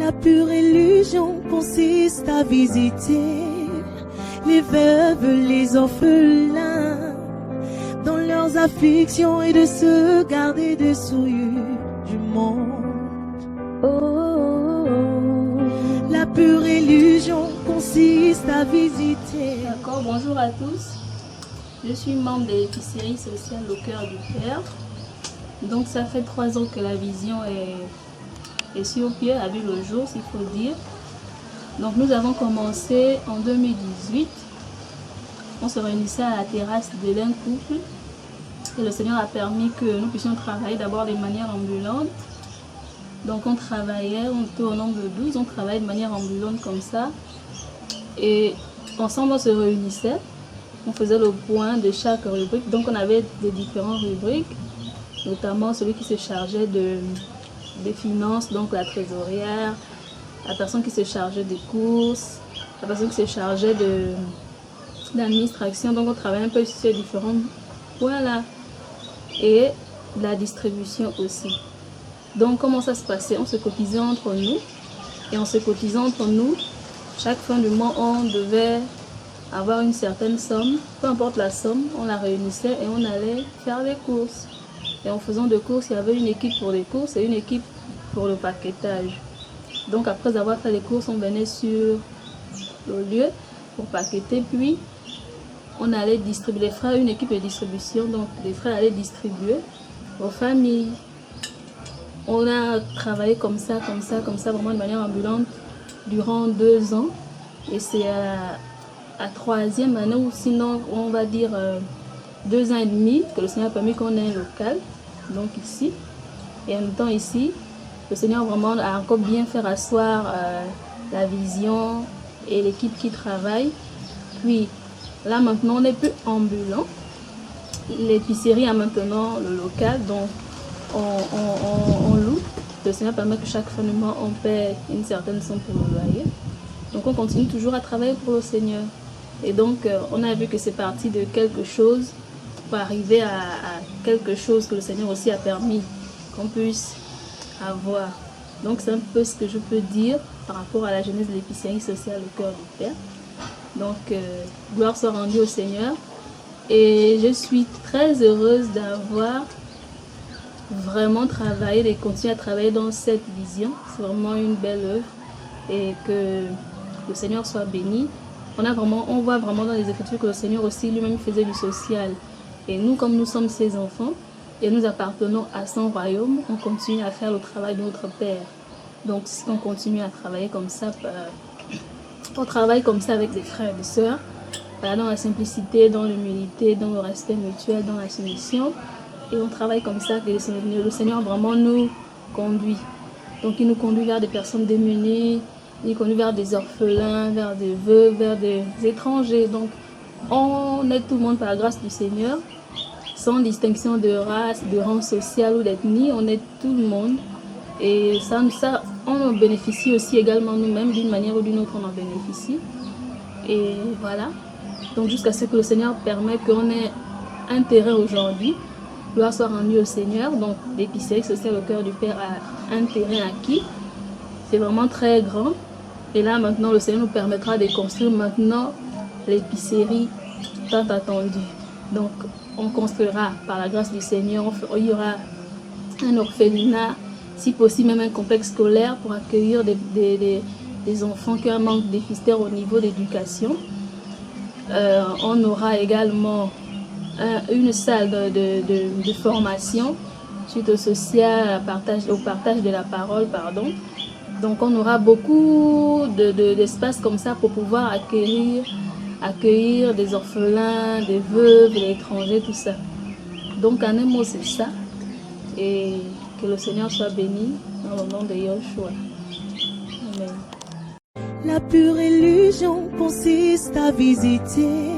La pure illusion consiste à visiter les veuves, les orphelins dans leurs afflictions et de se garder des souillures du monde. La pure illusion consiste à visiter. D'accord, bonjour à tous. Je suis membre de l'épicerie sociale au cœur du Père. Donc ça fait 3 ans que la vision est sur pied, a vu le jour, s'il faut dire. Donc nous avons commencé en 2018. On se réunissait à la terrasse de l'un couple. Et le Seigneur a permis que nous puissions travailler d'abord de manière ambulante. Donc on travaillait, on était au nombre de 12, on travaillait de manière ambulante comme ça. Et ensemble on se réunissait, on faisait le point de chaque rubrique. Donc on avait des différentes rubriques, notamment celui qui se chargeait des finances, donc la trésorière, la personne qui se chargeait des courses, la personne qui se chargeait de l'administration. Donc on travaillait un peu sur ces différents points-là. Et la distribution aussi. Donc comment ça se passait? On se cotisait entre nous. Et en se cotisant entre nous, chaque fin du mois, on devait avoir une certaine somme. Peu importe la somme, on la réunissait et on allait faire les courses. Et en faisant des courses, il y avait une équipe pour les courses et une équipe pour le paquetage. Donc après avoir fait les courses, on venait sur le lieu pour paqueter. Puis on allait distribuer les frères, une équipe de distribution. Donc les frères allaient distribuer aux familles. On a travaillé comme ça, vraiment de manière ambulante durant 2 ans. Et c'est à 3e année, ou sinon on va dire 2 ans et demi, que le Seigneur a permis qu'on ait un local, donc ici. Et en même temps ici, le Seigneur vraiment a encore bien fait asseoir la vision et l'équipe qui travaille. Puis là maintenant on n'est plus ambulant. L'épicerie a maintenant le local, donc on loue. Le Seigneur permet que chaque fin de mois on paie une certaine somme pour le loyer. Donc on continue toujours à travailler pour le Seigneur. Et donc on a vu que c'est parti de quelque chose pour arriver à quelque chose que le Seigneur aussi a permis qu'on puisse avoir. Donc c'est un peu ce que je peux dire par rapport à la jeunesse de l'épicerie sociale au cœur du Père. Donc gloire soit rendue au Seigneur. Et je suis très heureuse d'avoir vraiment travaillé et continuer à travailler dans cette vision. C'est vraiment une belle œuvre et que le Seigneur soit béni. On voit vraiment dans les Écritures que le Seigneur aussi lui-même faisait du social. Et nous, comme nous sommes ses enfants et nous appartenons à son royaume, on continue à faire le travail de notre Père. Donc si on continue à travailler comme ça, on travaille comme ça avec des frères et des sœurs, dans la simplicité, dans l'humilité, dans le respect mutuel, dans la soumission. Et on travaille comme ça que le Seigneur vraiment nous conduit. Donc il nous conduit vers des personnes démunies, il nous conduit vers des orphelins, vers des veuves, vers des étrangers. Donc on aide tout le monde par la grâce du Seigneur, sans distinction de race, de rang social ou d'ethnie. On aide tout le monde. Et ça on en bénéficie aussi également nous-mêmes, d'une manière ou d'une autre on en bénéficie. Et voilà. Donc jusqu'à ce que le Seigneur permette qu'on ait un terrain aujourd'hui. Gloire soit rendue au Seigneur. Donc l'épicerie sociale au cœur du Père a un terrain acquis. C'est vraiment très grand. Et là maintenant le Seigneur nous permettra de construire maintenant l'épicerie tant attendue. Donc on construira par la grâce du Seigneur. Il y aura un orphelinat, si possible même un complexe scolaire pour accueillir des enfants qui ont un manque déficitaire au niveau d'éducation. On aura également une salle de formation suite au social, au partage de la parole, pardon. Donc on aura beaucoup d'espace comme ça pour pouvoir accueillir des orphelins, des veuves, des étrangers, tout ça. Donc en un mot c'est ça. Et que le Seigneur soit béni dans le nom de Yeshua. Amen. La pure illusion consiste à visiter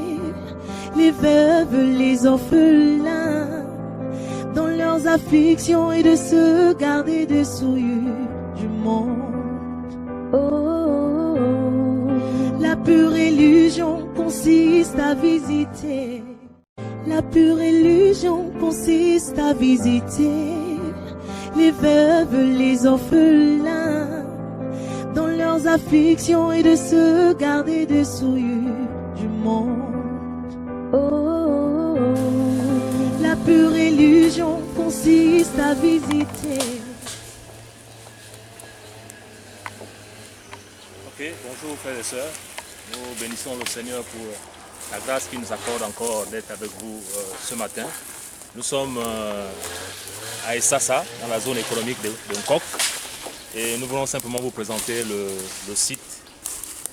les veuves, les orphelins dans leurs afflictions et de se garder des souillures du monde. La pure illusion consiste à visiter. La pure illusion consiste à visiter les veuves, les orphelins leurs afflictions et de se garder des souillures du monde. La pure illusion consiste à visiter. Ok, bonjour frères et sœurs. Nous bénissons le Seigneur pour la grâce qu'il nous accorde encore d'être avec vous ce matin. Nous sommes à Essassa, dans la zone économique de Nkok. Et nous voulons simplement vous présenter le site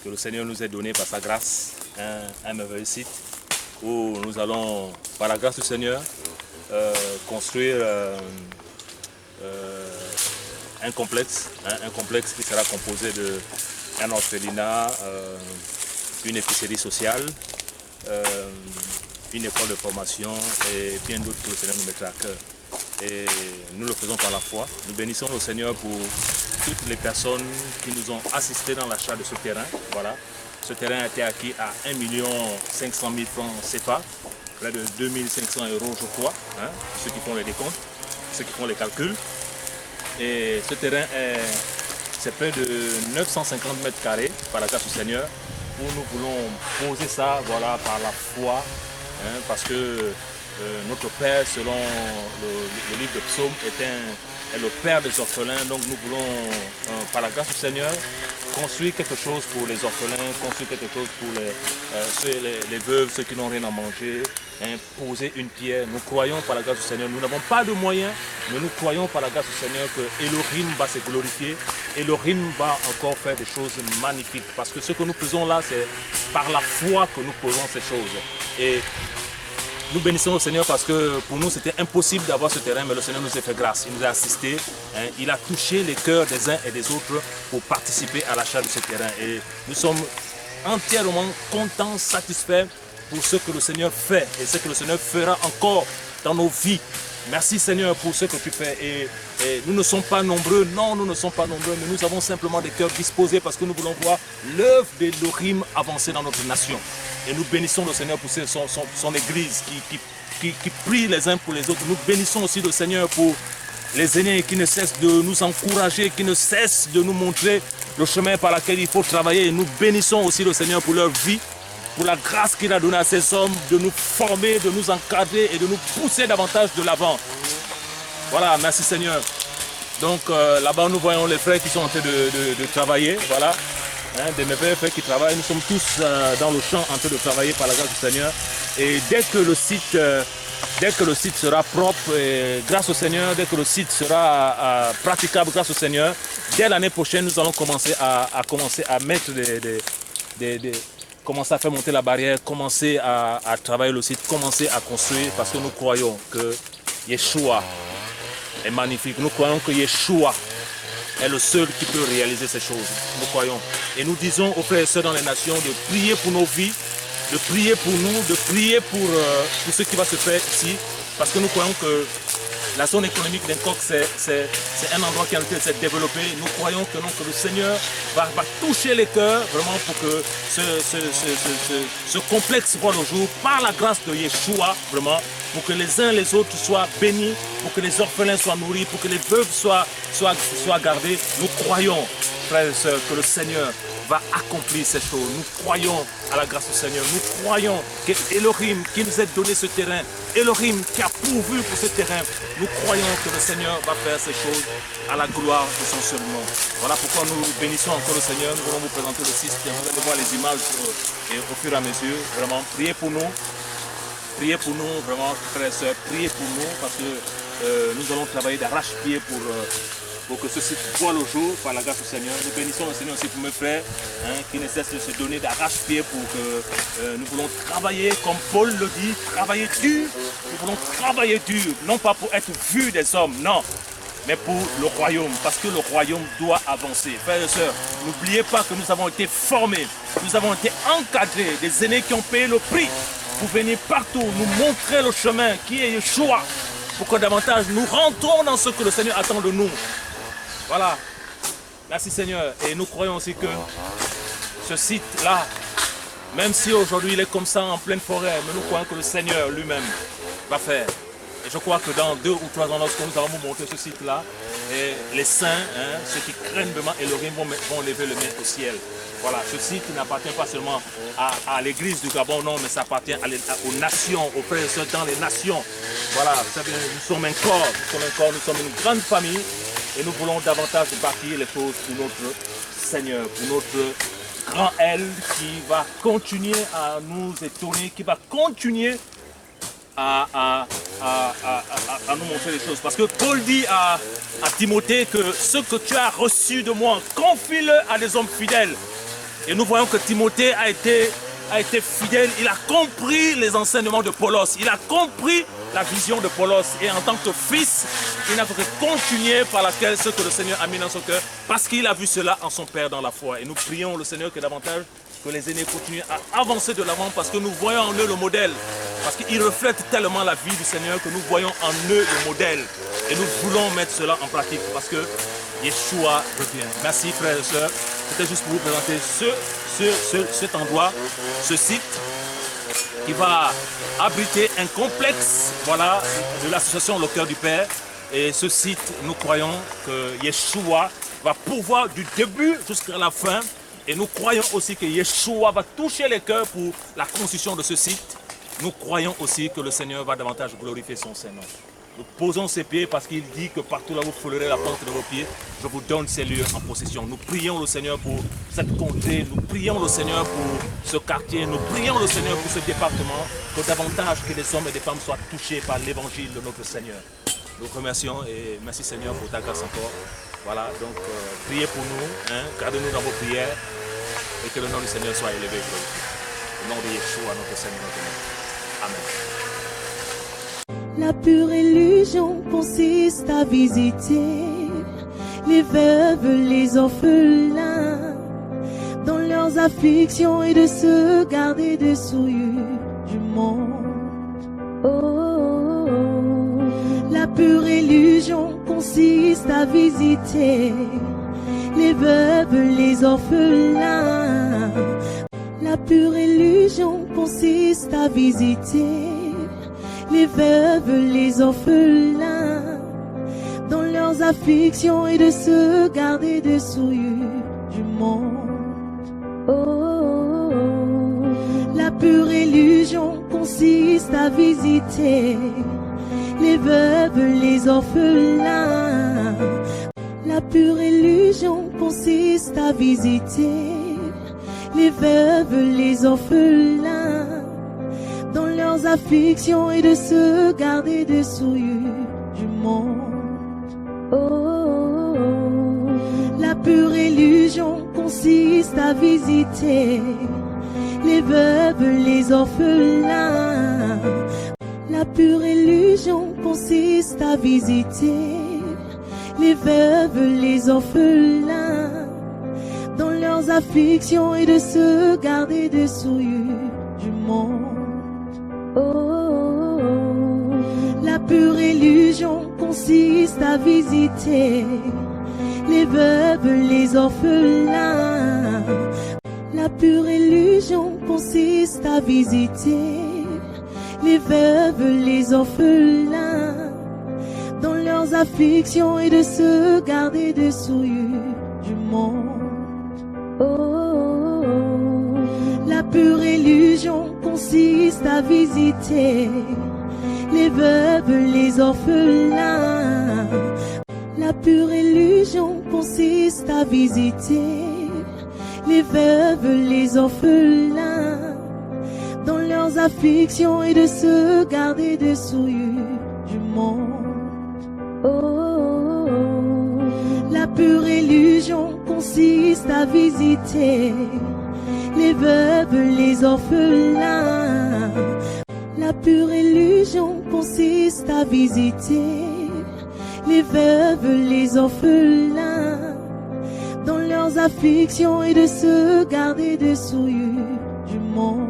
que le Seigneur nous a donné par sa grâce. Un merveilleux site où nous allons, par la grâce du Seigneur, construire un complexe qui sera composé d'un orphelinat, une épicerie sociale, une école de formation et bien d'autres que le Seigneur nous mettra à cœur. Et nous le faisons par la foi. Nous bénissons le Seigneur pour toutes les personnes qui nous ont assistés dans l'achat de ce terrain. Voilà. Ce terrain a été acquis à 1 500 000 francs CFA, près de 2 500 € je crois, hein, ceux qui font les décomptes, ceux qui font les calculs. Et ce terrain, c'est près de 950 mètres carrés par la grâce du Seigneur, où nous voulons poser ça, voilà, par la foi, hein, parce que notre Père, selon le livre de Psaume, est le Père des orphelins. Donc nous voulons, par la grâce du Seigneur, construire quelque chose pour les orphelins, construire quelque chose pour les veuves, ceux qui n'ont rien à manger, hein, poser une pierre. Nous croyons par la grâce du Seigneur, nous n'avons pas de moyens, mais nous croyons par la grâce du Seigneur que Elohim va se glorifier, Elohim va encore faire des choses magnifiques. Parce que ce que nous faisons là, c'est par la foi que nous posons ces choses. Et nous bénissons le Seigneur parce que pour nous c'était impossible d'avoir ce terrain, mais le Seigneur nous a fait grâce, il nous a assistés, hein, il a touché les cœurs des uns et des autres pour participer à l'achat de ce terrain. Et nous sommes entièrement contents, satisfaits pour ce que le Seigneur fait et ce que le Seigneur fera encore dans nos vies. Merci Seigneur pour ce que tu fais. Et nous ne sommes pas nombreux, non, nous ne sommes pas nombreux, mais nous avons simplement des cœurs disposés parce que nous voulons voir l'œuvre d'Elohim avancer dans notre nation. Et nous bénissons le Seigneur pour son Église qui prie les uns pour les autres. Nous bénissons aussi le Seigneur pour les aînés qui ne cessent de nous encourager, qui ne cessent de nous montrer le chemin par lequel il faut travailler. Et nous bénissons aussi le Seigneur pour leur vie, pour la grâce qu'il a donnée à ces hommes de nous former, de nous encadrer et de nous pousser davantage de l'avant. Voilà, merci Seigneur. Donc là-bas nous voyons les frères qui sont en train de travailler, voilà. Hein, des merveilleux frères qui travaillent, nous sommes tous dans le champ en train de travailler par la grâce du Seigneur. Et dès que le site sera propre, et grâce au Seigneur, dès que le site sera praticable grâce au Seigneur, dès l'année prochaine nous allons commencer à mettre commencer à faire monter la barrière, commencer à travailler le site, commencer à construire, parce que nous croyons que Yeshua est magnifique. Nous croyons que Yeshua est le seul qui peut réaliser ces choses. Nous croyons. Et nous disons aux frères et sœurs dans les nations de prier pour nos vies, de prier pour nous, de prier pour ce qui va se faire ici, parce que nous croyons que la zone économique d'Nkok, c'est un endroit qui a été développé. Nous croyons que le Seigneur va toucher les cœurs vraiment pour que ce complexe voit le jour par la grâce de Yeshua, vraiment, pour que les uns et les autres soient bénis, pour que les orphelins soient nourris, pour que les veuves soient gardées. Nous croyons, frères et sœurs, que le Seigneur va accomplir ces choses. Nous croyons à la grâce du Seigneur. Nous croyons que Elohim qui nous a donné ce terrain, Elohim qui a pourvu pour ce terrain, nous croyons que le Seigneur va faire ces choses à la gloire de son seul nom. Voilà pourquoi nous bénissons encore le Seigneur. Nous allons vous présenter le système. Vous allez voir les images et au fur et à mesure. Vraiment, priez pour nous. Priez pour nous, vraiment, frères et sœurs. Priez pour nous parce que nous allons travailler d'arrache-pied pour que ceci voit le jour par la grâce du Seigneur. Nous bénissons le Seigneur aussi pour mes frères qui ne cessent de se donner d'arrache-pied pour que nous voulons travailler, comme Paul le dit, travailler dur. Nous voulons travailler dur, non pas pour être vus des hommes, non, mais pour le royaume, parce que le royaume doit avancer. Frères et sœurs, n'oubliez pas que nous avons été formés, nous avons été encadrés, des aînés qui ont payé le prix pour venir partout, nous montrer le chemin qui est Yeshua, pour que davantage nous rentrons dans ce que le Seigneur attend de nous. Voilà, merci Seigneur. Et nous croyons aussi que ce site-là, même si aujourd'hui il est comme ça en pleine forêt, mais nous croyons que le Seigneur lui-même va faire. Et je crois que dans 2 ou 3 ans, lorsque nous allons vous montrer ce site-là, et les saints, ceux qui craignent vraiment Elohim vont lever le main au ciel. Voilà, ce site n'appartient pas seulement à l'église du Gabon, non, mais ça appartient aux nations, aux frères et sœurs dans les nations. Voilà, vous savez, nous sommes un corps, nous sommes une grande famille et nous voulons davantage bâtir les choses pour notre Seigneur, pour notre grand Elle qui va continuer à nous étonner, qui va continuer à nous montrer les choses. Parce que Paul dit à Timothée que ce que tu as reçu de moi, confie-le à des hommes fidèles. Et nous voyons que Timothée a été fidèle, il a compris les enseignements de Paulos, il a compris la vision de Paulos. Et en tant que fils, il n'a que continuer par laquelle ce que le Seigneur a mis dans son cœur, parce qu'il a vu cela en son Père dans la foi. Et nous prions le Seigneur que davantage que les aînés continuent à avancer de l'avant, parce que nous voyons en eux le modèle, parce qu'ils reflètent tellement la vie du Seigneur que nous voyons en eux le modèle. Et nous voulons mettre cela en pratique, parce que Yeshua revient. Merci frères et sœurs. C'était juste pour vous présenter cet endroit, ce site qui va abriter un complexe, voilà, de l'association Le Cœur du Père. Et ce site, nous croyons que Yeshua va pouvoir du début jusqu'à la fin. Et nous croyons aussi que Yeshua va toucher les cœurs pour la construction de ce site. Nous croyons aussi que le Seigneur va davantage glorifier son Saint-Nom. Nous posons ses pieds parce qu'il dit que partout là où vous foulerez la porte de vos pieds, je vous donne ces lieux en possession. Nous prions le Seigneur pour cette contrée, nous prions le Seigneur pour ce quartier, nous prions le Seigneur pour ce département, que davantage que les hommes et les femmes soient touchés par l'évangile de notre Seigneur. Nous remercions et merci Seigneur pour ta grâce encore. Voilà, donc priez pour nous, gardez-nous dans vos prières et que le nom du Seigneur soit élevé et glorifié. Au nom de Yeshua, notre Seigneur, notre Maître. Amen. La pure illusion consiste à visiter les veuves, les orphelins dans leurs afflictions et de se garder des souillures du monde. La pure illusion consiste à visiter les veuves, les orphelins. La pure illusion consiste à visiter les veuves, les orphelins dans leurs afflictions et de se garder des souillures du monde. La pure illusion consiste à visiter les veuves, les orphelins. La pure illusion consiste à visiter les veuves, les orphelins dans leurs afflictions et de se garder des souillures du monde. La pure illusion consiste à visiter les veuves, les orphelins. La pure illusion consiste à visiter les veuves, les orphelins dans leurs afflictions et de se garder des souillures du monde. La pure illusion consiste à visiter les veuves, les orphelins. La pure illusion consiste à visiter les veuves, les orphelins dans leurs afflictions et de se garder des souillures du monde. La pure illusion consiste à visiter les veuves, les orphelins. La pure illusion consiste à visiter les veuves, les orphelins dans leurs afflictions et de se garder des souillures du monde. La pure illusion consiste à visiter les veuves, les orphelins. La pure illusion consiste à visiter les veuves, les orphelins dans leurs afflictions et de se garder des souillures du monde.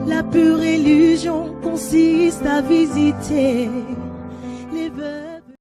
La pure illusion consiste à visiter